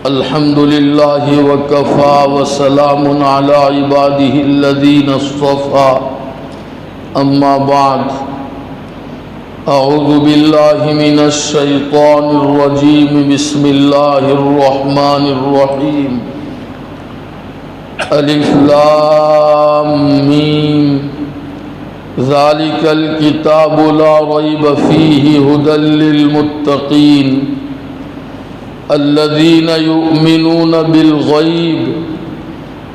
الحمد لله وكفى وسلام على عباده الذين اصطفى أما بعد أعوذ بالله من الشيطان الرجيم بسم الله الرحمن الرحيم ألف لام ميم ذلك الكتاب لا ريب فيه هدى للمتقين الذين يؤمنون بالغيب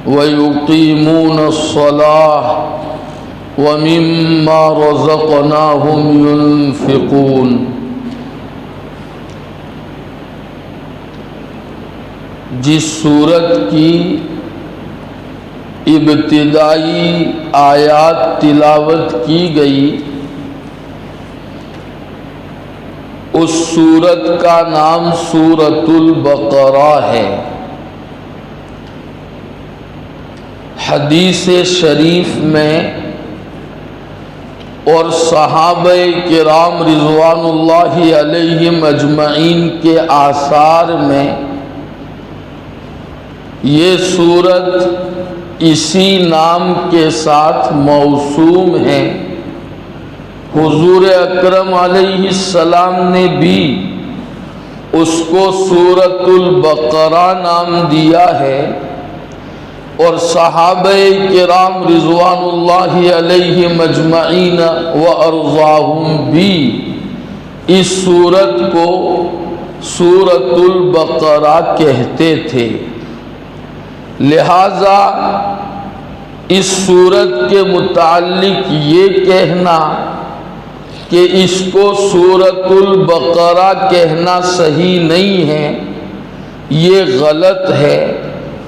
ويقيمون الصلاة ومما رزقناهم ينفقون۔ جس سورت کی ابتدائی آیات تلاوت کی گئی اس سورت کا نام سورۃ البقرہ ہے۔ حدیث شریف میں اور صحابہ کرام رضوان اللہ علیہم اجمعین کے آثار میں یہ سورت اسی نام کے ساتھ موسوم ہے۔ حضور اکرم علیہ السلام نے بھی اس کو سورۃ البقرہ نام دیا ہے، اور صحابہ کرام رضوان اللہ علیہم اجمعین وارضاہم بھی اس سورت کو سورۃ البقرہ کہتے تھے۔ لہذا اس سورت کے متعلق یہ کہنا کہ اس کو سورۃ البقرہ کہنا صحیح نہیں ہے، یہ غلط ہے۔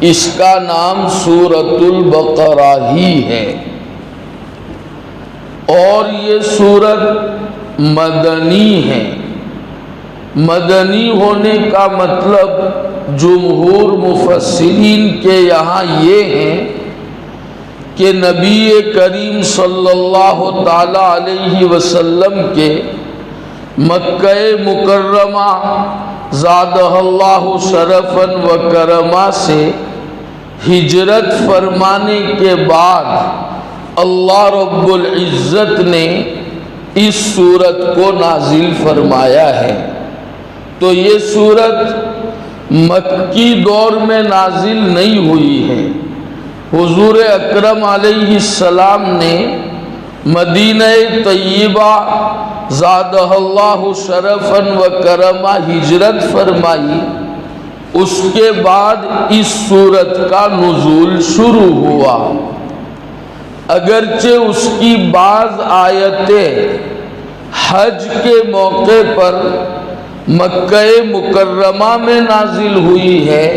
اس کا نام سورۃ البقرہ ہی ہے، اور یہ سورت مدنی ہے۔ مدنی ہونے کا مطلب جمہور مفسرین کے یہاں یہ ہے کہ نبی کریم صلی اللہ تعالی علیہ وسلم کے مکہ مکرمہ زادہ اللہ شرفا و کرما سے ہجرت فرمانے کے بعد اللہ رب العزت نے اس سورت کو نازل فرمایا ہے۔ تو یہ سورت مکی دور میں نازل نہیں ہوئی ہے۔ حضور اکرم علیہ السلام نے مدینہ طیبہ زادہ اللہ شرفا و کرما ہجرت فرمائی، اس کے بعد اس سورت کا نزول شروع ہوا۔ اگرچہ اس کی بعض آیتیں حج کے موقع پر مکہ مکرمہ میں نازل ہوئی ہے،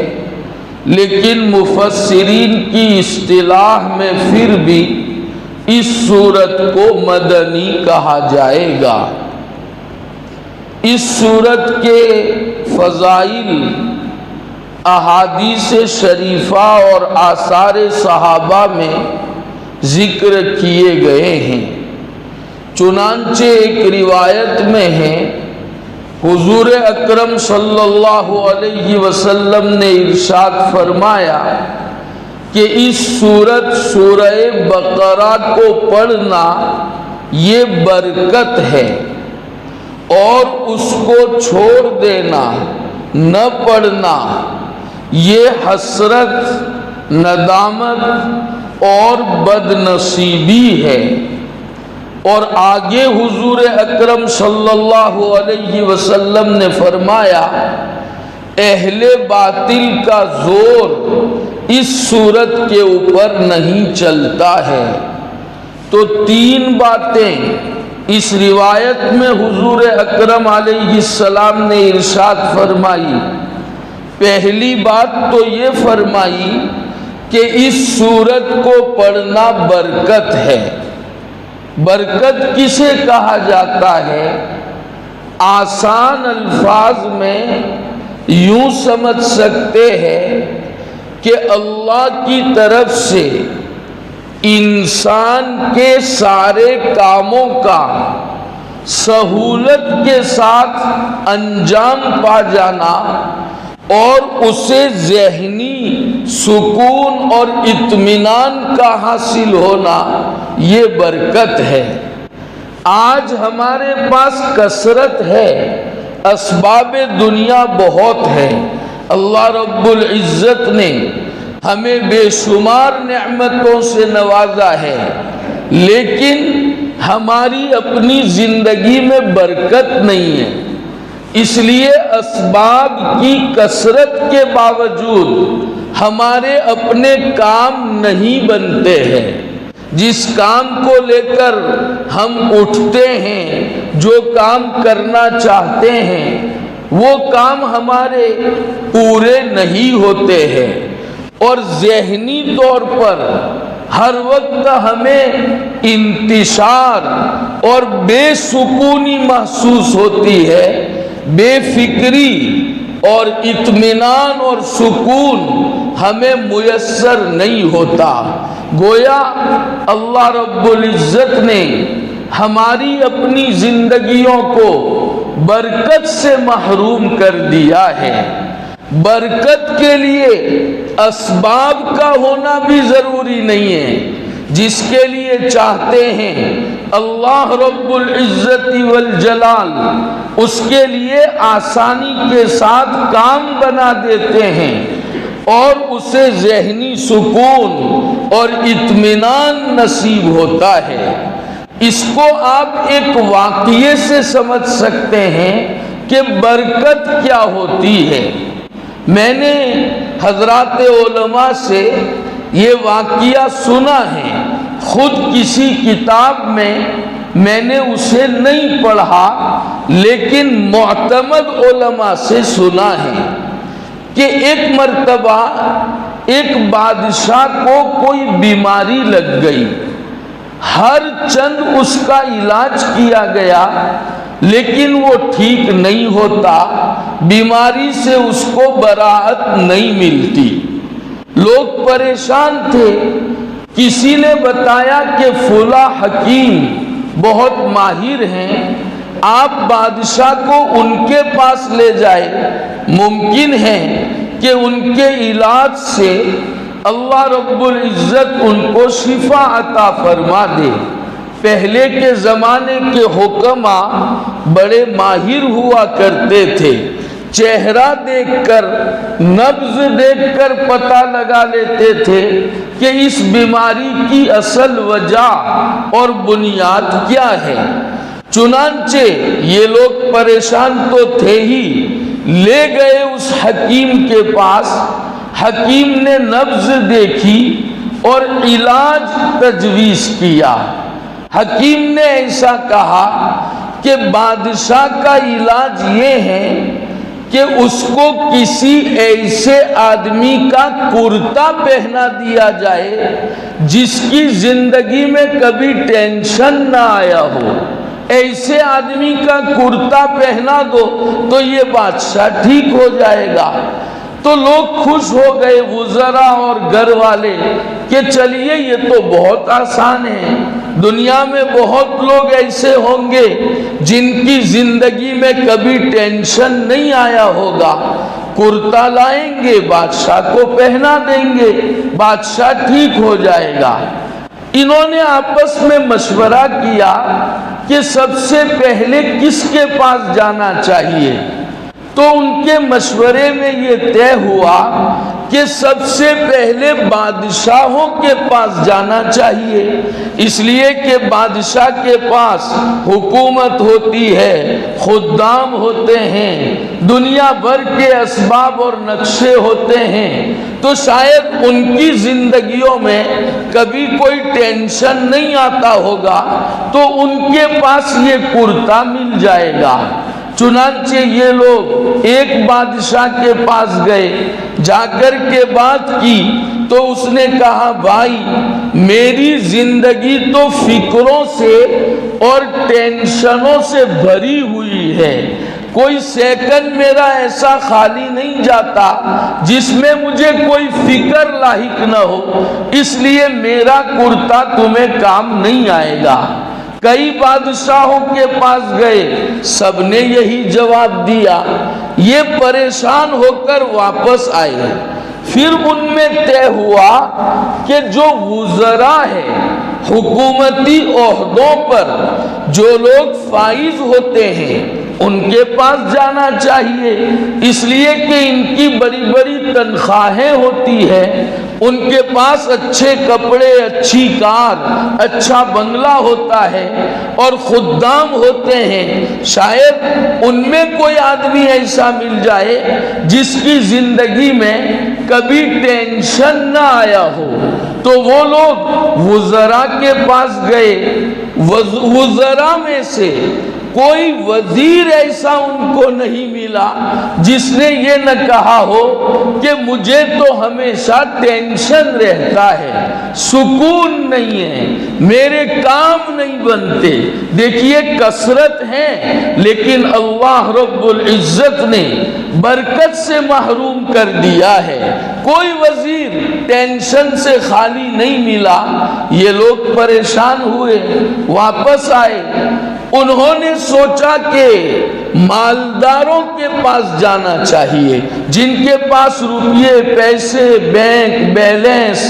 لیکن مفسرین کی اصطلاح میں پھر بھی اس سورت کو مدنی کہا جائے گا۔ اس سورت کے فضائل احادیث شریفہ اور آثار صحابہ میں ذکر کیے گئے ہیں۔ چنانچہ ایک روایت میں ہے، حضور اکرم صلی اللہ علیہ وسلم نے ارشاد فرمایا کہ اس سورت سورہ بقرہ کو پڑھنا یہ برکت ہے، اور اس کو چھوڑ دینا نہ پڑھنا یہ حسرت، ندامت اور بدنصیبی ہے۔ اور آگے حضور اکرم صلی اللہ علیہ وسلم نے فرمایا اہل باطل کا زور اس سورت کے اوپر نہیں چلتا ہے۔ تو تین باتیں اس روایت میں حضور اکرم علیہ السلام نے ارشاد فرمائی۔ پہلی بات تو یہ فرمائی کہ اس سورت کو پڑھنا برکت ہے۔ برکت کسے کہا جاتا ہے؟ آسان الفاظ میں یوں سمجھ سکتے ہیں کہ اللہ کی طرف سے انسان کے سارے کاموں کا سہولت کے ساتھ انجام پا جانا اور اسے ذہنی سکون اور اطمینان کا حاصل ہونا، یہ برکت ہے۔ آج ہمارے پاس کثرت ہے، اسباب دنیا بہت ہے، اللہ رب العزت نے ہمیں بے شمار نعمتوں سے نوازا ہے، لیکن ہماری اپنی زندگی میں برکت نہیں ہے۔ اس لیے اسباب کی کثرت کے باوجود ہمارے اپنے کام نہیں بنتے ہیں۔ جس کام کو لے کر ہم اٹھتے ہیں، جو کام کرنا چاہتے ہیں، وہ کام ہمارے پورے نہیں ہوتے ہیں، اور ذہنی طور پر ہر وقت ہمیں انتشار اور بے سکونی محسوس ہوتی ہے، بے فکری اور اطمینان اور سکون ہمیں میسر نہیں ہوتا۔ گویا اللہ رب العزت نے ہماری اپنی زندگیوں کو برکت سے محروم کر دیا ہے۔ برکت کے لیے اسباب کا ہونا بھی ضروری نہیں ہے۔ جس کے لیے چاہتے ہیں اللہ رب العزت والجلال اس کے لیے آسانی کے ساتھ کام بنا دیتے ہیں اور اسے ذہنی سکون اور اطمینان نصیب ہوتا ہے۔ اس کو آپ ایک واقعے سے سمجھ سکتے ہیں کہ برکت کیا ہوتی ہے۔ میں نے حضرات علماء سے یہ واقعہ سنا ہے، خود کسی کتاب میں نے اسے نہیں پڑھا، لیکن معتمد علماء سے سنا ہے کہ ایک مرتبہ ایک بادشاہ کو کوئی بیماری لگ گئی، ہر چند اس کا علاج کیا گیا لیکن وہ ٹھیک نہیں ہوتا، بیماری سے اس کو براحت نہیں ملتی۔ لوگ پریشان تھے۔ کسی نے بتایا کہ فلاں حکیم بہت ماہر ہیں، آپ بادشاہ کو ان کے پاس لے جائے، ممکن ہے کہ ان کے علاج سے اللہ رب العزت ان کو شفا عطا فرما دے۔ پہلے کے زمانے کے حکما بڑے ماہر ہوا کرتے تھے، چہرہ دیکھ کر، نبض دیکھ کر پتہ لگا لیتے تھے کہ اس بیماری کی اصل وجہ اور بنیاد کیا ہے۔ چنانچہ یہ لوگ پریشان تو تھے ہی، لے گئے اس حکیم کے پاس۔ حکیم نے نبض دیکھی اور علاج تجویز کیا۔ حکیم نے ایسا کہا کہ بادشاہ کا علاج یہ ہے کہ اس کو کسی ایسے آدمی کا کرتا پہنا دیا جائے جس کی زندگی میں کبھی ٹینشن نہ آیا ہو۔ ایسے آدمی کا کرتا پہنا دو تو یہ بادشاہ ٹھیک ہو جائے گا۔ تو لوگ خوش ہو گئے، وزراء اور گھر والے، کہ چلیے یہ تو بہت آسان ہے، دنیا میں بہت لوگ ایسے ہوں گے جن کی زندگی میں کبھی ٹینشن نہیں آیا ہوگا، کرتا لائیں گے، بادشاہ کو پہنا دیں گے، بادشاہ ٹھیک ہو جائے گا۔ انہوں نے آپس میں مشورہ کیا کہ سب سے پہلے کس کے پاس جانا چاہیے، تو ان کے مشورے میں یہ طے ہوا کہ سب سے پہلے بادشاہوں کے پاس جانا چاہیے، اس لیے کہ بادشاہ کے پاس حکومت ہوتی ہے، خدام ہوتے ہیں، دنیا بھر کے اسباب اور نقشے ہوتے ہیں، تو شاید ان کی زندگیوں میں کبھی کوئی ٹینشن نہیں آتا ہوگا، تو ان کے پاس یہ کرتا مل جائے گا۔ چنانچہ یہ لوگ ایک بادشاہ کے پاس گئے، جا کر کے بات کی تو اس نے کہا، بھائی میری زندگی تو فکروں سے اور ٹینشنوں سے بھری ہوئی ہے، کوئی سیکنڈ میرا ایسا خالی نہیں جاتا جس میں مجھے کوئی فکر لاحق نہ ہو، اس لیے میرا کرتا تمہیں کام نہیں آئے گا۔ کئی بادشاہوں کے پاس گئے، سب نے یہی جواب دیا، یہ پریشان ہو کر واپس آئے۔ پھر ان میں طے ہوا کہ جو وزراء ہیں، حکومتی عہدوں پر جو لوگ فائز ہوتے ہیں ان کے پاس جانا چاہیے، اس لیے کہ ان کی بڑی بڑی تنخواہیں ہوتی ہیں، ان کے پاس اچھے کپڑے، اچھی کار، اچھا بنگلہ ہوتا ہے اور خدام ہوتے ہیں۔ شاید ان میں کوئی آدمی ایسا مل جائے جس کی زندگی میں کبھی ٹینشن نہ آیا ہو، تو وہ لوگ وزراء کے پاس گئے۔ وزراء میں سے کوئی وزیر ایسا ان کو نہیں ملا جس نے یہ نہ کہا ہو کہ مجھے تو ہمیشہ ٹینشن رہتا ہے، سکون نہیں ہے، میرے کام نہیں بنتے۔ دیکھیے کثرت ہے لیکن اللہ رب العزت نے برکت سے محروم کر دیا ہے۔ کوئی وزیر ٹینشن سے خالی نہیں ملا۔ یہ لوگ پریشان ہوئے، واپس آئے۔ انہوں نے سوچا کہ مالداروں کے پاس جانا چاہیے، جن کے پاس روپیے، پیسے، بینک بیلنس،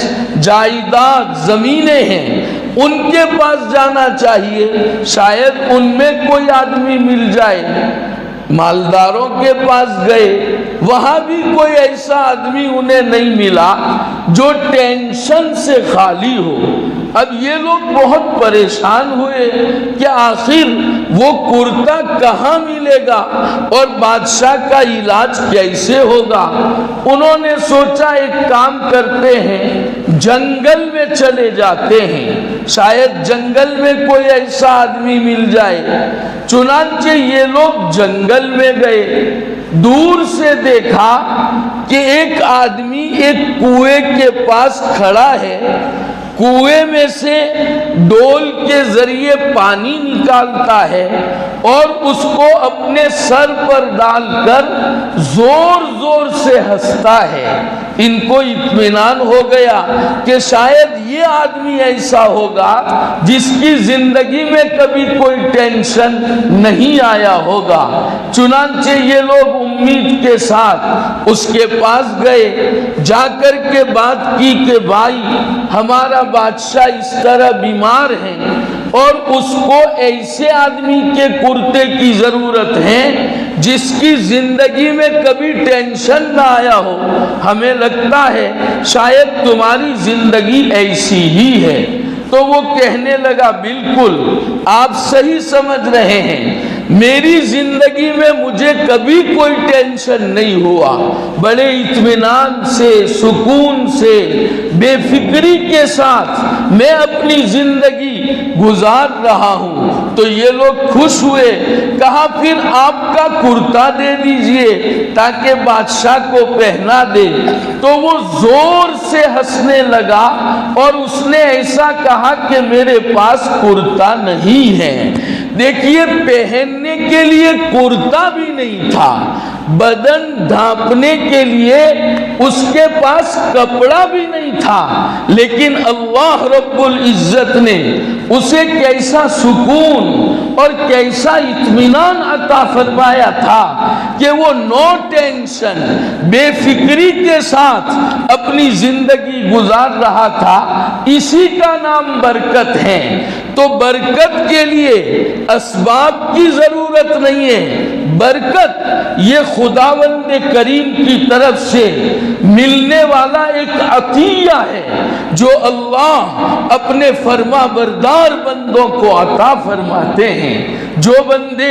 جائیداد، زمینیں ہیں، ان کے پاس جانا چاہیے، شاید ان میں کوئی آدمی مل جائے۔ مالداروں کے پاس گئے، وہاں بھی کوئی ایسا آدمی انہیں نہیں ملا جو ٹینشن سے خالی ہو۔ اب یہ لوگ بہت پریشان ہوئے کہ آخر وہ کرتا کہاں ملے گا اور بادشاہ کا علاج کیسے ہوگا۔ انہوں نے سوچا ایک کام کرتے ہیں، جنگل میں چلے جاتے ہیں، شاید جنگل میں کوئی ایسا آدمی مل جائے۔ چنانچہ یہ لوگ جنگل میں گئے۔ دور سے دیکھا کہ ایک آدمی ایک کنویں کے پاس کھڑا ہے، کنویں میں سے ڈول کے ذریعے پانی نکالتا ہے اور اس کو اپنے سر پر ڈال کر زور زور سے ہنستا ہے۔ ان کو اطمینان ہو گیا کہ شاید یہ آدمی ایسا ہوگا جس کی زندگی میں کبھی کوئی ٹینشن نہیں آیا ہوگا۔ چنانچہ یہ لوگ امید کے ساتھ اس کے پاس گئے، جا کر کے بات کی کہ بھائی ہمارا بادشاہ اس طرح بیمار ہیں اور اس کو ایسے آدمی کے کرتے کی ضرورت ہے جس کی زندگی میں کبھی ٹینشن نہ آیا ہو، ہمیں لگتا ہے شاید تمہاری زندگی ایسی ہی ہے۔ تو وہ کہنے لگا بالکل آپ صحیح سمجھ رہے ہیں، میری زندگی میں مجھے کبھی کوئی ٹینشن نہیں ہوا، بڑے اطمینان سے، سکون سے، بے فکری کے ساتھ میں اپنی زندگی گزار رہا ہوں۔ تو یہ لوگ خوش ہوئے، کہا پھر آپ کا کرتا دے دیجئے تاکہ بادشاہ کو پہنا دے۔ تو وہ زور سے ہنسنے لگا اور اس نے ایسا کہا کہ میرے پاس کرتا نہیں ہے۔ دیکھیے پہننے کے لیے کرتا بھی نہیں تھا، بدن ڈھانپنے کے لیے اس کے پاس کپڑا بھی نہیں تھا، لیکن اللہ رب العزت نے اسے کیسا سکون اور کیسا اطمینان عطا فرمایا تھا کہ وہ نو ٹینشن، بے فکری کے ساتھ اپنی زندگی گزار رہا تھا۔ اسی کا نام برکت ہے۔ تو برکت کے لیے اسباب کی ضرورت نہیں ہے، برکت یہ خداوند کریم کی طرف سے ملنے والا ایک عطیہ ہے جو اللہ اپنے فرما بردار بندوں کو عطا فرماتے ہیں۔ جو بندے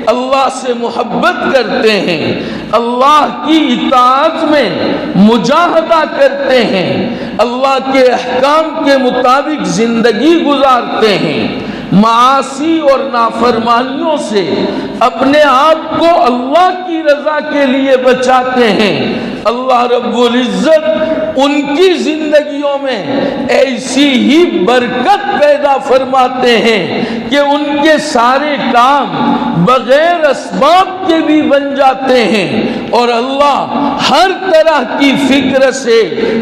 اللہ سے محبت کرتے ہیں، اللہ کی اطاعت میں مجاہدہ کرتے ہیں، اللہ کے احکام کے مطابق زندگی گزارتے ہیں، معاصی اور نافرمانیوں سے اپنے آپ کو اللہ کی رضا کے لیے بچاتے ہیں، اللہ رب العزت ان کی زندگیوں میں ایسی ہی برکت پیدا فرماتے ہیں کہ ان کے سارے کام بغیر اسباب کے بھی بن جاتے ہیں، اور اللہ ہر طرح کی فکر سے،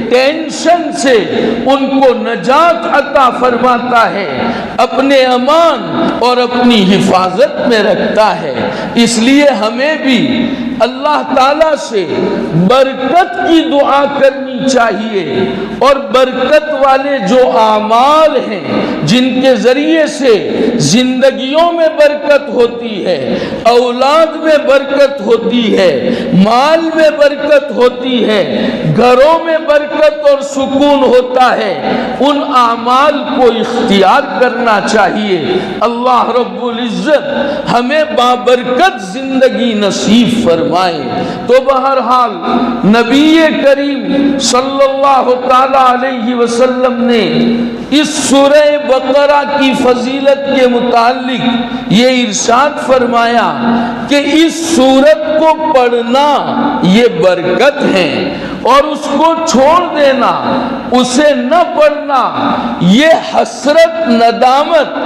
ٹینشن سے ان کو نجات عطا فرماتا ہے۔ اپنے امان اور اپنی حفاظت میں رکھتا ہے۔ اس لیے ہمیں بھی اللہ تعالیٰ سے برکت کی دعا کرنی چاہیے، اور برکت والے جو اعمال ہیں جن کے ذریعے سے زندگیوں میں برکت ہوتی ہے، اولاد میں برکت ہوتی ہے، مال میں برکت ہوتی ہے، گھروں میں برکت اور سکون ہوتا ہے، ان اعمال کو اختیار کرنا چاہیے۔ اللہ رب العزت ہمیں بابرکت زندگی نصیب فرمائے۔ تو بہرحال نبی کریم صلی اللہ تعالی علیہ وسلم نے اس سورہ بقرہ کی فضیلت کے متعلق یہ ارشاد فرمایا کہ اس سورت کو پڑھنا یہ برکت ہے، اور اس کو چھوڑ دینا، اسے نہ پڑھنا، یہ حسرت، ندامت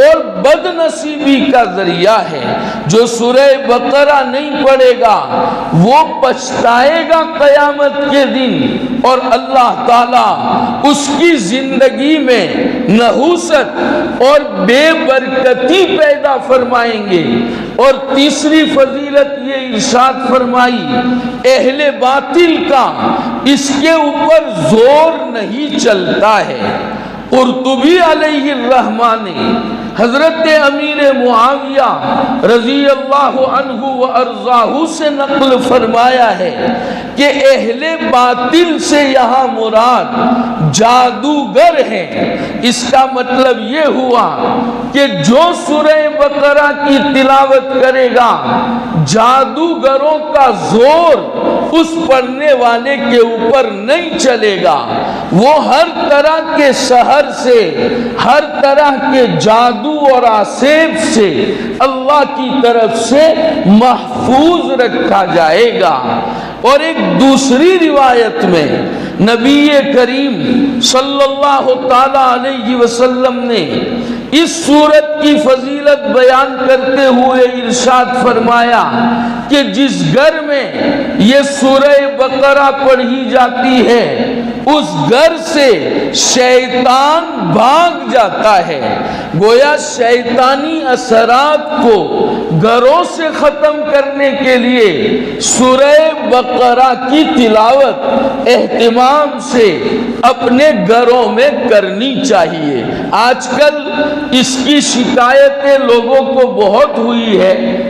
اور بد نصیبی کا ذریعہ ہے۔ جو سورہ بقرہ نہیں پڑھے گا وہ پچھتائے گا قیامت کے دن، اور اللہ تعالیٰ اس کی زندگی میں نحوست اور بے برکتی پیدا فرمائیں گے۔ اور تیسری فضیلت یہ ارشاد فرمائی، اہل باطل کا اس کے اوپر زور نہیں چلتا ہے۔ قرطبی علیہ الرحمن نے حضرت امیر معاویہ رضی اللہ عنہ و ارضاہ سے نقل فرمایا ہے کہ اہل باطل سے یہاں مراد جادوگر ہیں۔ اس کا مطلب یہ ہوا کہ جو سورہ بقرہ کی تلاوت کرے گا، جادوگروں کا زور اس پڑھنے والے کے اوپر نہیں چلے گا، وہ ہر طرح کے سحر سے، ہر طرح کے جادو اور آسیب سے اللہ کی طرف سے محفوظ رکھا جائے گا۔ اور ایک دوسری روایت میں نبی کریم صلی اللہ تعالی علیہ وسلم نے اس سورت کی فضیلت بیان کرتے ہوئے ارشاد فرمایا کہ جس گھر میں یہ سورہ بقرہ پڑھی جاتی ہے اس گھر سے شیطان بھاگ جاتا ہے۔ گویا شیطانی اثرات کو گھروں سے ختم کرنے کے لیے سورہ بقرہ کی تلاوت اہتمام سے اپنے گھروں میں کرنی چاہیے۔ آج کل اس کی شکایتیں لوگوں کو بہت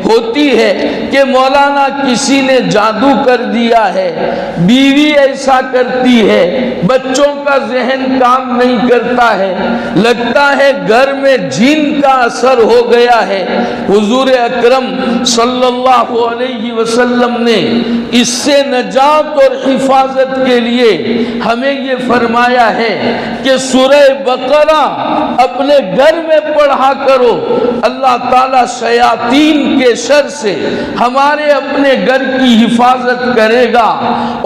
ہوتی ہے کہ مولانا کسی نے جادو کر دیا ہے، بیوی ایسا کرتی ہے، بچوں کا ذہن کام نہیں کرتا ہے، لگتا ہے گھر میں جن کا اثر ہو گیا ہے۔ حضور اکرم صلی اللہ علیہ وسلم نے اس سے نجات اور حفاظت کے لیے ہمیں یہ فرمایا ہے کہ سورہ بقرہ اپنے گھر میں پڑھا کرو، اللہ تعالیٰ شیاطین کے شر سے ہمارے اپنے گھر کی حفاظت کرے گا۔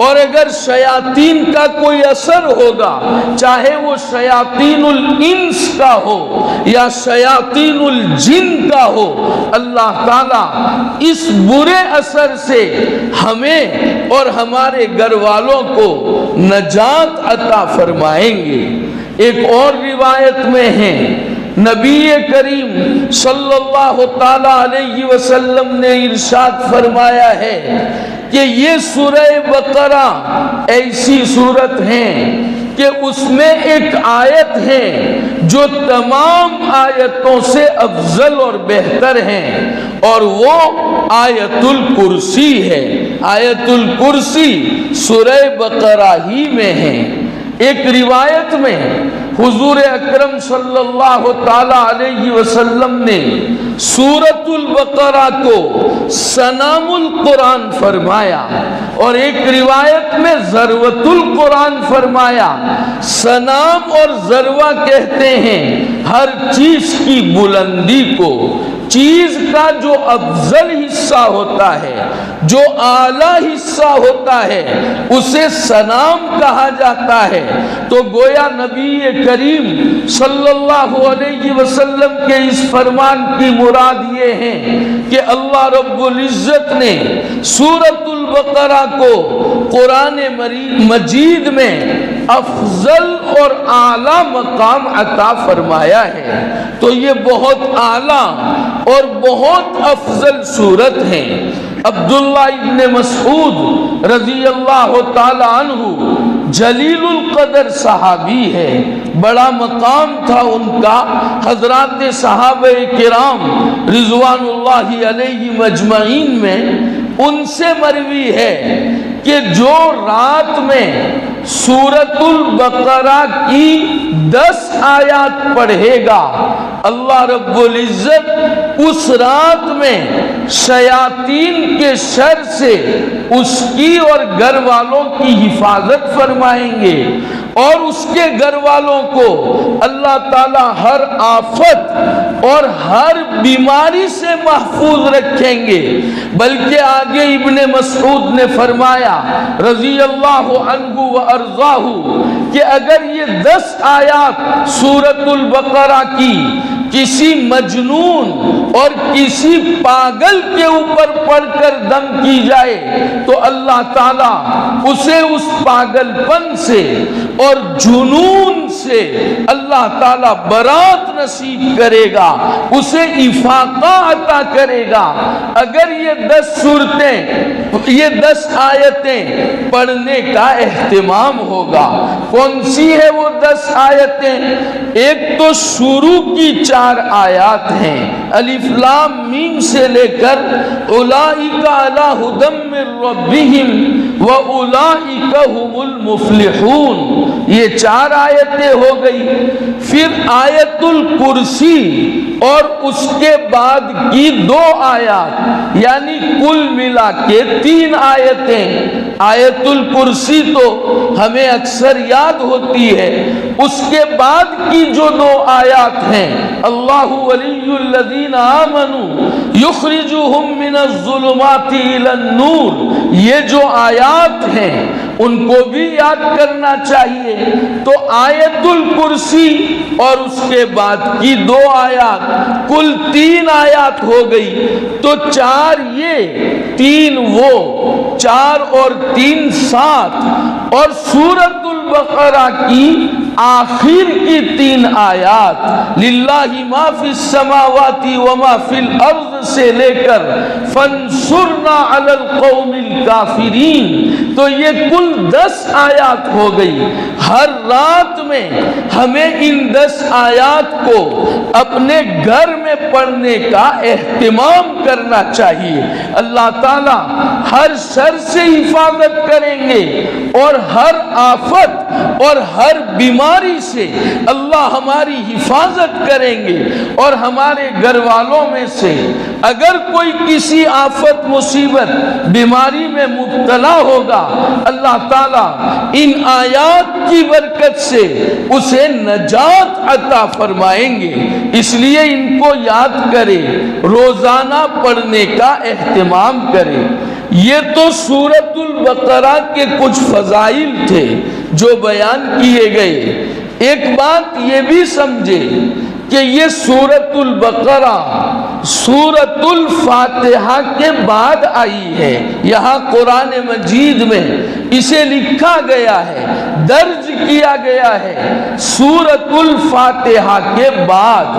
اور اگر شیاطین کا کوئی اثر ہوگا، چاہے وہ شیاطین الانس کا ہو یا شیاطین الجن کا ہو، اللہ تعالیٰ اس برے اثر سے ہمیں اور ہمارے گھر والوں کو نجات عطا فرمائیں گے۔ ایک اور روایت میں ہے نبی کریم صلی اللہ تعالی علیہ وسلم نے ارشاد فرمایا ہے کہ یہ سورہ بقرہ ایسی سورت ہے کہ اس میں ایک آیت ہے جو تمام آیتوں سے افضل اور بہتر ہے، اور وہ آیت الکرسی ہے۔ آیت الکرسی سورہ بقرہ ہی میں ہے۔ ایک روایت میں حضور اکرم صلی اللہ تعالی علیہ وسلم نے سورۃ البقرہ کو سنام القرآن فرمایا، اور ایک روایت میں ذروۃ القرآن فرمایا۔ سنام اور ذروہ کہتے ہیں ہر چیز کی بلندی کو، چیز کا جو افضل حصہ ہوتا ہے، جو اعلیٰ حصہ ہوتا ہے، اسے سنام کہا جاتا ہے۔ تو گویا نبی کریم صلی اللہ علیہ وسلم کے اس فرمان کی مراد یہ ہے کہ اللہ رب العزت نے سورۃ البقرہ کو قرآن مجید میں افضل اور اعلیٰ مقام عطا فرمایا ہے، تو یہ بہت اعلیٰ اور بہت افضل صورت ہے۔ عبداللہ ابن مسعود رضی اللہ تعالی عنہ جلیل القدر صحابی ہے، بڑا مقام تھا ان کا، حضرات صحابہ کرام رضوان اللہ علیہم اجمعین میں ان سے مروی ہے کہ جو رات میں سورۃ البقرہ کی 10 آیات پڑھے گا، اللہ رب العزت اس رات میں شیاطین کے شر سے اس کی اور گھر والوں کی حفاظت فرمائیں گے، اور اس کے گھر والوں کو اللہ تعالی ہر آفت اور ہر بیماری سے محفوظ رکھیں گے۔ بلکہ آگے ابن مسعود نے فرمایا رضی اللہ عنہ و ارضاہ کہ اگر یہ 10 آیات سورۃ البقرہ کی کسی مجنون اور کسی پاگل کے اوپر پڑھ کر دم کی جائے تو اللہ تعالیٰ اسے اس پاگل پن سے اور جنون سے اللہ تعالیٰ برات نصیب کرے گا، اسے افاقہ عطا کرے گا۔ اگر یہ 10 صورتیں، یہ 10 آیتیں پڑھنے کا اہتمام ہوگا۔ کون سی ہے وہ 10 آیتیں؟ ایک تو شروع کی 4 آیات ہیں، الف لام میم سے لے کر اولئک علی ھدی من ربہم واولئک ھم المفلحون، یہ 4 آیتیں ہو گئی۔ پھر آیت الکرسی اور اس کے بعد کی 2 آیات، یعنی کل ملا کے 3 آیتیں۔ آیت الکرسی تو ہمیں اکثر یاد ہوتی ہے، اس کے بعد کی جو 2 آیات ہیں، اللہ ولی الذین آمنوا یخرجہم من الظلمات الی النور، یہ جو آیات ہیں ان کو بھی یاد کرنا چاہیے۔ تو آیت الکرسی اور اس کے بعد کی 2 آیات، کل 3 آیات ہو گئی۔ تو 4 یہ، 3 وہ، 4 اور 3 7، اور سورۃ البقرہ کی آخر کی 3 آیات للہ ما فی السماوات وما فی الارض سے لے کر فانصرنا علی القوم الکافرین، تو یہ کل 10 آیات ہو گئی۔ ہر رات میں ہمیں ان 10 آیات کو اپنے گھر میں پڑھنے کا اہتمام کرنا چاہیے۔ اللہ تعالیٰ ہر شر سے حفاظت کریں گے، اور ہر آفت اور ہر بیماری سے اللہ ہماری حفاظت کریں گے، اور ہمارے گھر والوں میں سے اگر کوئی کسی آفت مصیبت بیماری میں مبتلا ہوگا، اللہ تعالیٰ ان آیات کی برکت سے اسے نجات عطا فرمائیں گے۔ اس لیے ان کو یاد کرے، روزانہ پڑھنے کا اہتمام کرے۔ یہ تو سورۃ البقرہ کے کچھ فضائل تھے جو بیان کیے گئے۔ ایک بات یہ بھی سمجھے کہ یہ سورۃ البقرہ سورۃ الفاتحہ کے بعد آئی ہے۔ یہاں قرآن مجید میں اسے لکھا گیا ہے، درج کیا گیا ہے سورۃ الفاتحہ کے بعد۔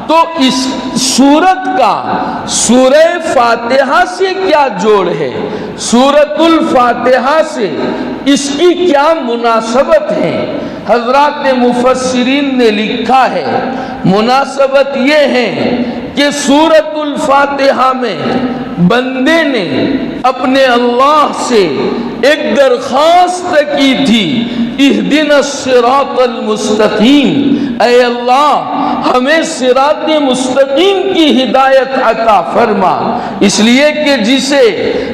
تو اس سورت کا سورہ فاتحہ سے کیا جوڑ ہے؟ سورۃ الفاتحہ سے اس کی کیا مناسبت ہے؟ حضرات مفسرین نے لکھا ہے، مناسبت یہ ہے کہ سورۃ الفاتحہ میں بندے نے اپنے اللہ سے ایک درخواست کی تھی، اہدنا الصراط المستقیم، اے اللہ ہمیں صراط مستقیم کی ہدایت عطا فرما۔ اس لیے کہ جسے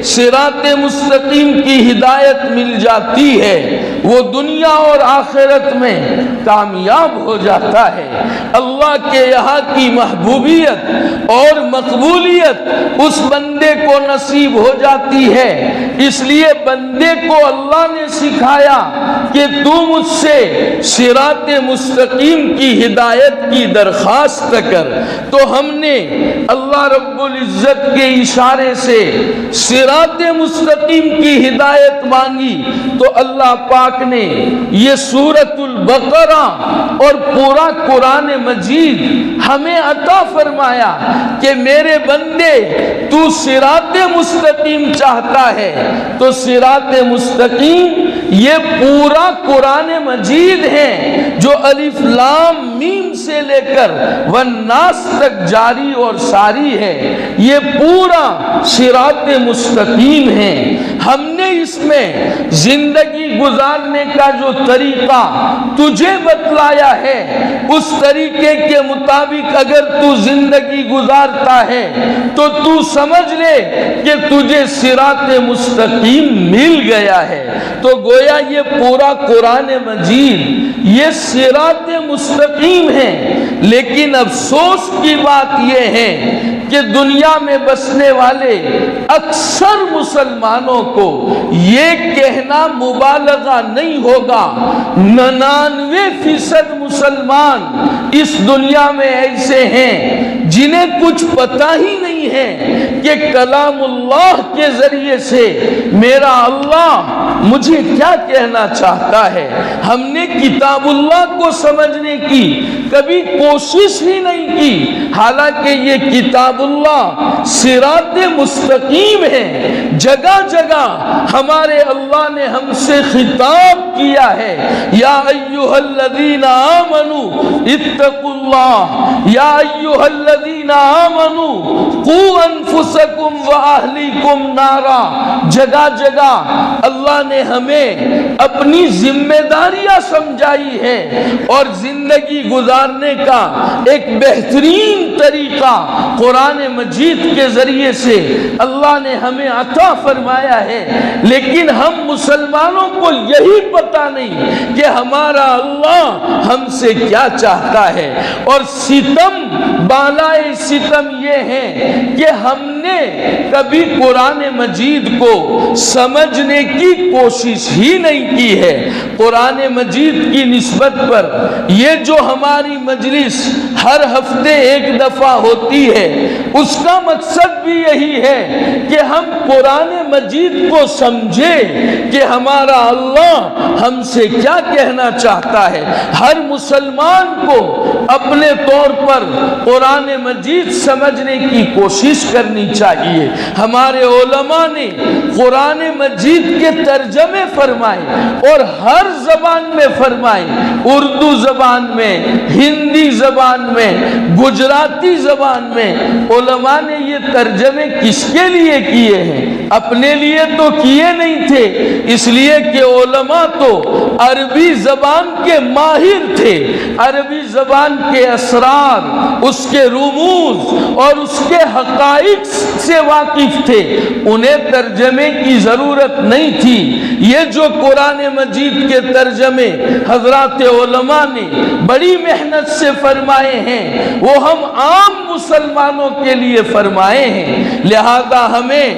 صراط مستقیم کی ہدایت مل جاتی ہے وہ دنیا اور آخرت میں کامیاب ہو جاتا ہے۔ اللہ کے یہاں کی محبوبیت اور مقبولیت اس بندے کو نصیب ہو جاتی ہے۔ اس لیے بندے بندے کو اللہ نے سکھایا کہ تو مجھ سے صراط مستقیم کی ہدایت کی درخواست کر، تو ہم نے اللہ رب العزت کے اشارے سے صراط مستقیم کی ہدایت مانگی، تو اللہ پاک نے یہ سورۃ البقرہ اور پورا قرآن مجید ہمیں عطا فرمایا کہ میرے بندے تو صراط مستقیم چاہتا ہے تو صراط مستقیم یہ پورا قرآن مجید ہے جو الف لام میم سے لے کر والناس تک جاری اور ساری ہے، یہ پورا صراط مستقیم ہے۔ ہم نے اس میں زندگی گزارنے کا جو طریقہ تجھے بتلایا ہے اس طریقے کے مطابق اگر تو زندگی گزارتا ہے تو تو سمجھ لے کہ تجھے صراط مستقیم مل گیا ہے۔ تو گویا یہ پورا قرآن مجید یہ صراط مستقیم ہے، لیکن افسوس کی بات یہ ہے کہ دنیا میں بسنے والے اکثر مسلمانوں کو یہ کہنا مبالغہ نہیں ہوگا، 99% مسلمان اس دنیا میں ایسے ہیں جنہیں کچھ پتہ ہی نہیں ہے کہ کلام اللہ کے ذریعے سے میرا اللہ مجھے کیا کہنا چاہتا ہے۔ ہم نے کتاب اللہ کو سمجھنے کی کبھی کوشش ہی نہیں کی، حالانکہ یہ کتاب اللہ صراط مستقیم ہے۔ جگہ جگہ ہمارے اللہ نے ہم سے خطاب کیا ہے، یا ایھا الذین آمنوا اتقوا اللہ، یا ایھا الذین آمنوا قوا انفسکم واہلیکم نارا۔ جگہ جگہ اللہ نے ہمیں اپنی ذمہ داریاں سمجھائی ہے، اور زندگی گزارنے کا ایک بہترین طریقہ قرآن مجید کے ذریعے سے اللہ نے ہمیں عطا فرمایا ہے، لیکن ہم مسلمانوں کو یہی پتہ نہیں کہ ہمارا اللہ ہم سے کیا چاہتا ہے۔ اور ستم بالائے ستم یہ ہے کہ ہم نے کبھی قرآن مجید کو سمجھنے کی کوشش ہی نہیں کی ہے۔ قرآن مجید کی نسبت پر یہ جو ہماری مجلس ہر ہفتے ایک دفعہ ہوتی ہے اس کا مقصد بھی یہی ہے کہ ہم قرآن مجید کو سمجھیں کہ ہمارا اللہ ہم سے کیا کہنا چاہتا ہے۔ ہر مسلمان کو اپنے طور پر قرآن مجید سمجھنے کی کوشش کرنی چاہیے۔ ہمارے علماء نے قرآن مجید کے ترجمے فرمائے اور ہر زبان میں فرمائے، اردو زبان میں، ہندی زبان میں، گجراتی زبان میں۔ علماء نے یہ ترجمے کس کے لیے کیے ہیں؟ اپنے لیے تو کیے نہیں تھے، اس لیے کہ علماء تو عربی زبان کے ماہر تھے، عربی زبان کے اسرار، اس کے رموز اور اس کے حقائق سے واقف تھے، انہیں ترجمے کی ضرورت نہیں تھی۔ یہ جو قرآن مجید کے ترجمے حضرات علماء نے بڑی محنت سے فرمائے ہیں وہ ہم عام مسلمانوں کے لیے فرمائے ہیں، لہذا ہمیں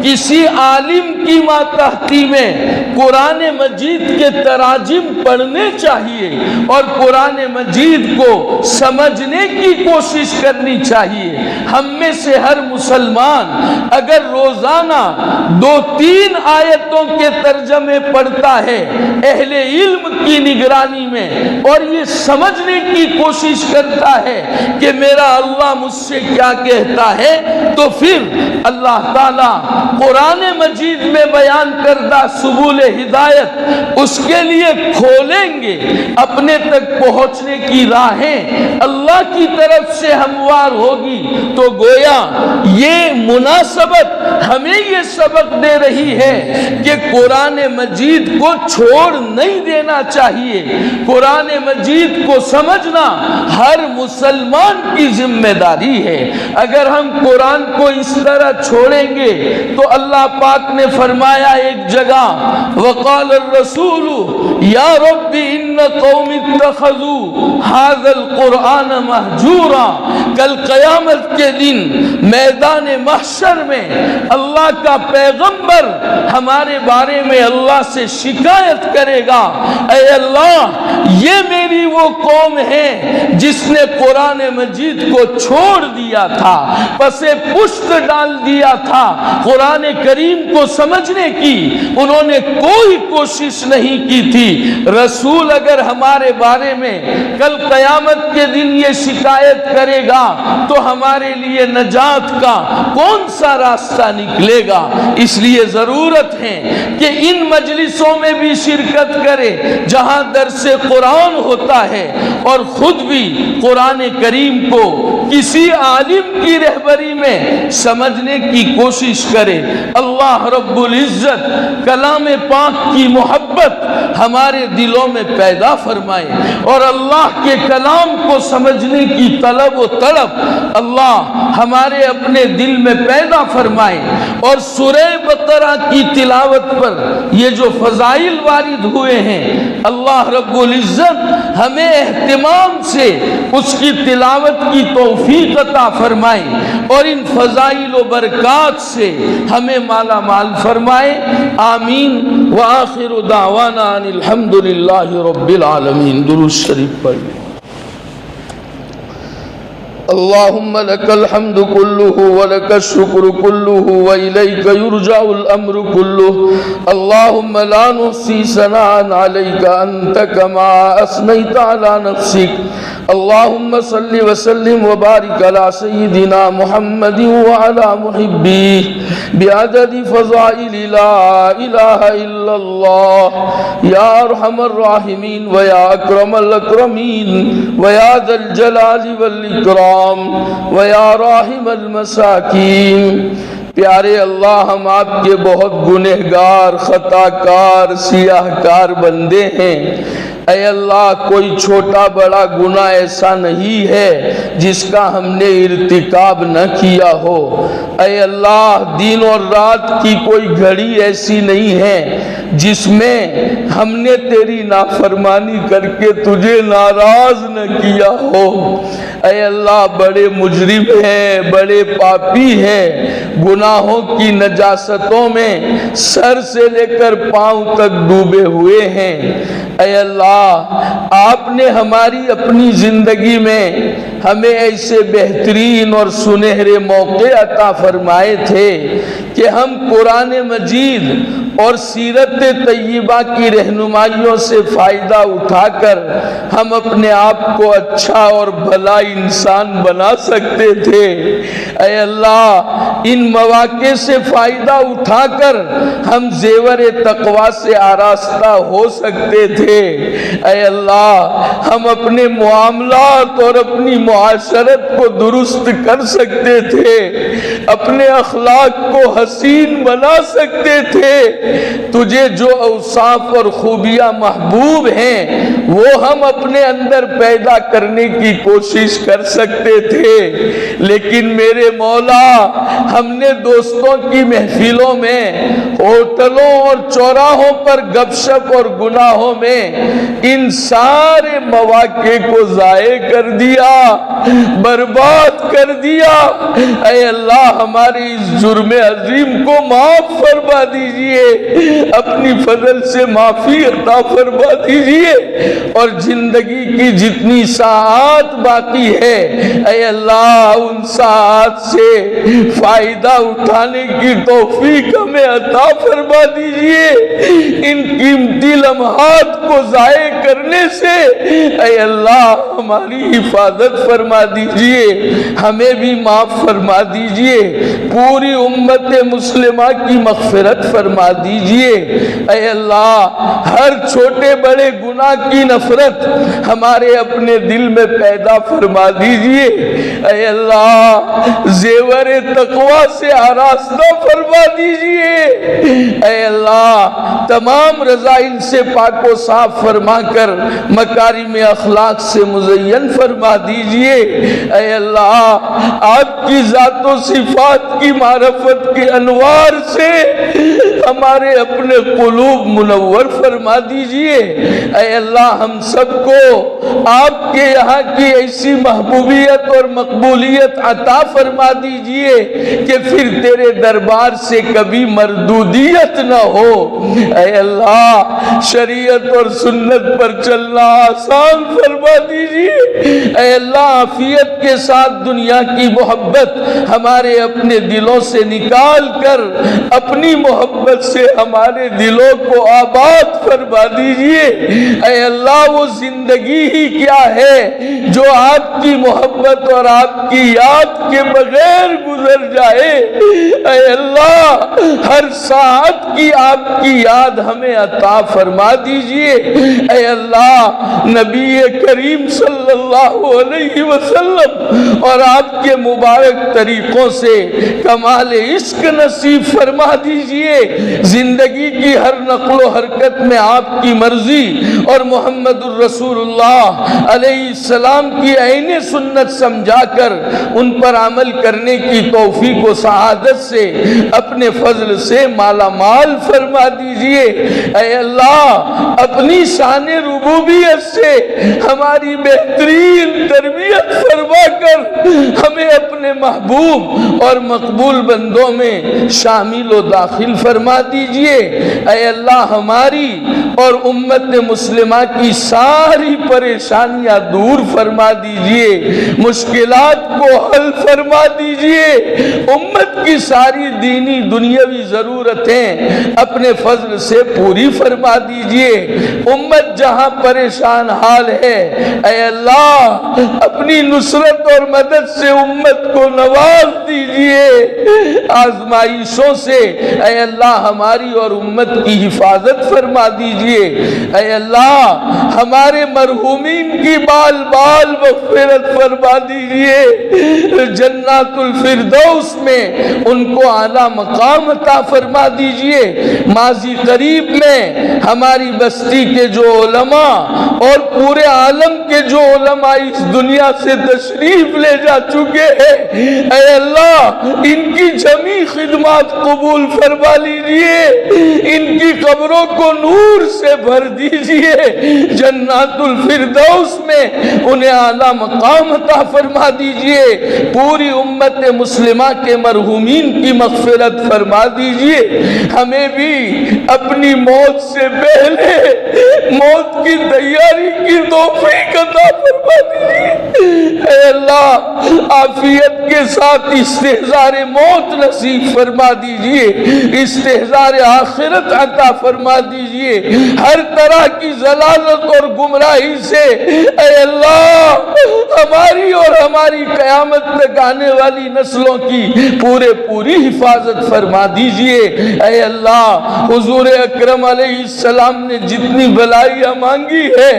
کسی عالم کی ماتحتی میں قرآن مجید کے تراجم پڑھنے چاہیے اور قرآن مجید کو سمجھنے کی کوشش کرنی چاہیے۔ ہم میں سے ہر مسلمان اگر روزانہ 2-3 آیتوں کے ترجمے پڑھتا ہے اہل علم کی نگرانی میں اور یہ سمجھنے کی کوشش کرتا ہے کہ میرا اللہ مجھ سے کیا کہتا ہے، تو پھر اللہ تعالیٰ قرآن مجید میں بیان کردہ سبل ہدایت اس کے لیے کھولیں گے، اپنے تک پہنچنے کی راہیں اللہ کی طرف سے ہموار ہوگی۔ تو گویا یہ مناسبت ہمیں یہ سبق دے رہی ہے کہ قرآن مجید کو چھوڑ نہیں دینا چاہیے۔ قرآن مجید کو سمجھنا ہر مسلمان کی ذمہ داری ہے۔ اگر ہم قرآن کو اس طرح چھوڑیں گے تو اللہ پاک نے فرمایا ایک جگہ وقال الرسول یا رب ان قوم اتخذوا هذا القرآن مہجورا، کل قیامت کے دن میدان محشر میں اللہ کا پیغمبر ہمارے بارے میں اللہ سے شکایت کرے گا، اے اللہ یہ میری وہ قوم ہے جس نے قرآن مجید کو چھوڑ دیا تھا، پسے پشت ڈال دیا تھا، قرآن کریم کو سمجھنے کی انہوں نے کوئی کوشش نہیں کی تھی۔ رسول اگر ہمارے بارے میں کل قیامت کے دن یہ شکایت کرے گا تو ہمارے لیے نجات کا کون سا راستہ نکلے گا؟ اس لیے ضرورت ہے کہ ان مجلسوں میں بھی شرکت کرے جہاں درس قرآن ہوتا ہے، اور خود بھی قرآن کریم کو کسی عالم کی رہبری میں سمجھنے کی کوشش کرے۔ اللہ رب العزت کلام پاک کی محبت ہمارے دلوں میں پیدا فرمائے، اور اللہ کے کلام کو سمجھنے کی طلب و طلب اللہ ہمارے اپنے دل میں پیدا فرمائے۔ اور سورہ بقرہ کی تلاوت پر یہ جو فضائل وارد ہوئے ہیں، اللہ رب العزت ہمیں اہتمام سے اس کی تلاوت کی توفیق عطا فرمائے، اور ان فضائل و برکات سے ہمیں مالا مال فرمائے۔ آمین۔ وآخر دعوانا ان الحمدللہ رب العالمین۔ درود شریف پڑھیں۔ اللهم لك الحمد كله ولك الشكر كله وإليك يرجع الأمر كله اللهم لا نحصي ثناء عليك أنت كما أثنيت على نفسك اللهم صل وسلم وبارك على سيدنا محمد وعلى محبيه بعدد فضائل لا إله إلا الله يا أرحم الراحمين ويا أكرم الأكرمين ويا ذا الجلال والإكرام وَيَا رَاحِمَ الْمَسَاكِينَ۔ پیارے اللہ، ہم آپ کے بہت گنہگار، خطا کار، سیاہ کار بندے ہیں۔ اے اللہ، کوئی چھوٹا بڑا گناہ ایسا نہیں ہے جس کا ہم نے ارتکاب نہ کیا ہو۔ اے اللہ، دن اور رات کی کوئی گھڑی ایسی نہیں ہے جس میں ہم نے تیری نافرمانی کر کے تجھے ناراض نہ کیا ہو۔ اے اللہ، بڑے مجرم ہیں، بڑے پاپی ہیں، گناہوں کی نجاستوں میں سر سے لے کر پاؤں تک ڈوبے ہوئے ہیں۔ اے اللہ، آپ نے ہماری اپنی زندگی میں ہمیں ایسے بہترین اور سنہرے موقع عطا فرمائے تھے کہ ہم قرآن مجید اور سیرت طیبہ کی رہنمائیوں سے فائدہ اٹھا کر ہم اپنے آپ کو اچھا اور بھلا انسان بنا سکتے تھے۔ اے اللہ، ان مواقع سے فائدہ اٹھا کر ہم زیور تقوی سے آراستہ ہو سکتے تھے۔ اے اللہ، ہم اپنے معاملات اور اپنی معاشرت کو درست کر سکتے تھے، اپنے اخلاق کو حسین بنا سکتے تھے، تجھے جو اوصاف اور خوبیاں محبوب ہیں وہ ہم اپنے اندر پیدا کرنے کی کوشش کر سکتے تھے، لیکن میرے مولا، ہم نے دوستوں کی محفلوں میں، ہوٹلوں اور چوراہوں پر گپ شپ اور گناہوں میں ان سارے مواقع کو ضائع کر دیا، برباد کر دیا۔ اے اللہ، ہمارے اس جرم عظیم کو معاف فرما دیجئے، اپنی فضل سے معافی عطا فرما دیجئے، اور زندگی کی جتنی ساعات باقی ہے اے اللہ، ان ساعات سے فائدہ اٹھانے کی توفیق ہمیں عطا فرما دیجئے۔ ان قیمتی لمحات کو ضائع کرنے سے اے اللہ ہماری حفاظت فرما دیجئے، ہمیں بھی معاف فرما دیجئے، پوری امت مسلمہ کی مغفرت فرما دیجئے۔ اے اللہ، ہر چھوٹے بڑے گناہ کی نفرت ہمارے اپنے دل میں پیدا فرما دیجئے۔ اے اللہ، زیور تقوی تقویٰ سے آراستہ فرما دیجئے۔ اے اللہ تمام رذائل سے پاک و صاف فرما کر مکارم اخلاق سے مزین فرما دیجئے۔ اے اللہ آپ کی ذات و صفات کی معرفت کے انوار سے ہمارے اپنے قلوب منور فرما دیجئے۔ اے اللہ ہم سب کو آپ کے یہاں کی ایسی محبوبیت اور مقبولیت عطا فرما دیجئے کہ پھر تیرے دربار سے کبھی مردودیت نہ ہو۔ اے اللہ شریعت اور سنت پر چلنا آسان فرما دیجئے۔ اے اللہ عافیت کے ساتھ دنیا کی محبت ہمارے اپنے دلوں سے نکال کر اپنی محبت سے ہمارے دلوں کو آباد فرما دیجئے۔ اے اللہ وہ زندگی ہی کیا ہے جو آپ کی محبت اور آپ کی یاد کے بغیر گزر جائے۔ اے اللہ ہر ساعت کی آپ کی یاد ہمیں عطا فرما دیجئے۔ اے اللہ نبی کریم صلی اللہ علیہ وسلم اور آپ کے مبارک طریقوں سے کمال عشق نصیب فرما دیجئے۔ زندگی کی ہر نقل و حرکت میں آپ کی مرضی اور محمد الرسول اللہ علیہ السلام کی عین سنت سمجھا کر ان پر عمل کرنے کی توفیق و سعادت سے اپنے فضل سے مالا مال فرما دیجئے۔ اے اللہ اپنی شان ربوبیت سے ہماری بہترین تربیت فرما کر ہمیں اپنے محبوب اور مقبول بندوں میں شامل و داخل فرما دیجئے۔ اے اللہ ہماری اور امت مسلمہ کی ساری پریشانیاں دور فرما دیجئے، مشکلات کو حل فرما دیجئے، امت کی ساری دینی دنیاوی ضرورتیں اپنے فضل سے پوری فرما دیجئے۔ امت جہاں پریشان حال ہے اے اللہ اپنی نصرت اور مدد سے امت کو نواز دیجئے۔ آزمائشوں سے اے اللہ ہماری اور امت کی حفاظت فرما دیجئے۔ اے اللہ ہمارے مرحومین کی بال بال مغفرت فرما دیجئے، جنات الفردوس میں ان کو اعلیٰ مقام عطا فرما دیجئے۔ ماضی قریب میں ہماری بستی کے جو علماء اور پورے عالم کے جو علماء اس دنیا سے تشریف لے جا چکے ہیں اے اللہ ان کی جمی خدمات قبول فرما لیجئے، ان کی قبروں کو نور سے بھر دیجئے، جنات الفردوس میں انہیں اعلیٰ مقام عطا فرما دیجئے، پوری امت مسلمہ کے مرحومین کی مغفرت فرما دیجئے۔ ہمیں بھی اپنی موت سے پہلے موت کی تیاری کی توفیق عطا فرما دیجئے۔ اے اللہ عافیت کے ساتھ استحضار موت نصیب فرما دیجئے، استحضار آخرت عطا فرما دیجئے، ہر طرح کی ضلالت اور گمراہی سے اے اللہ ہماری اور ہماری قیامت تک آنے والی نسلوں کی پوری حفاظت فرما دیجئے۔ اے اللہ حضور اکرم علیہ السلام نے جتنی بھلائیاں مانگی ہے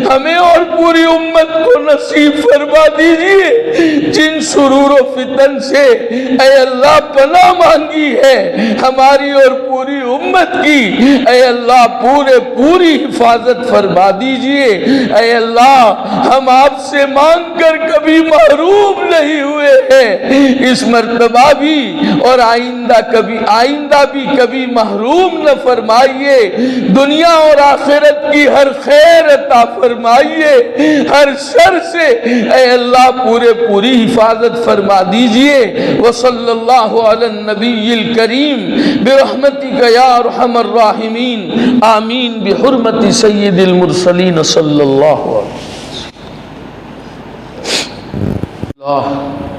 ہمیں اور پوری امت کو نصیب فرما دیجئے، جن شرور و فتن سے اے اللہ پناہ مانگی ہے ہماری اور پوری امت کی اے اللہ پوری حفاظت فرما دیجئے۔ اے اللہ ہم آپ سے مانگ کر کبھی محروم نہیں ہوئے ہیں، اس مرتبہ بھی اور آئندہ بھی کبھی محروم نہ فرمائیے، دنیا اور آخرت کی ہر خیر عطا فرمائیے، ہر شر سے اے اللہ پوری حفاظت فرما دیجئے۔ وصلی اللہ علی النبی الکریم برحمتک یا ارحم الراحمین، آمین بحرمت سید المرسلین صلی اللہ علیہ وسلم۔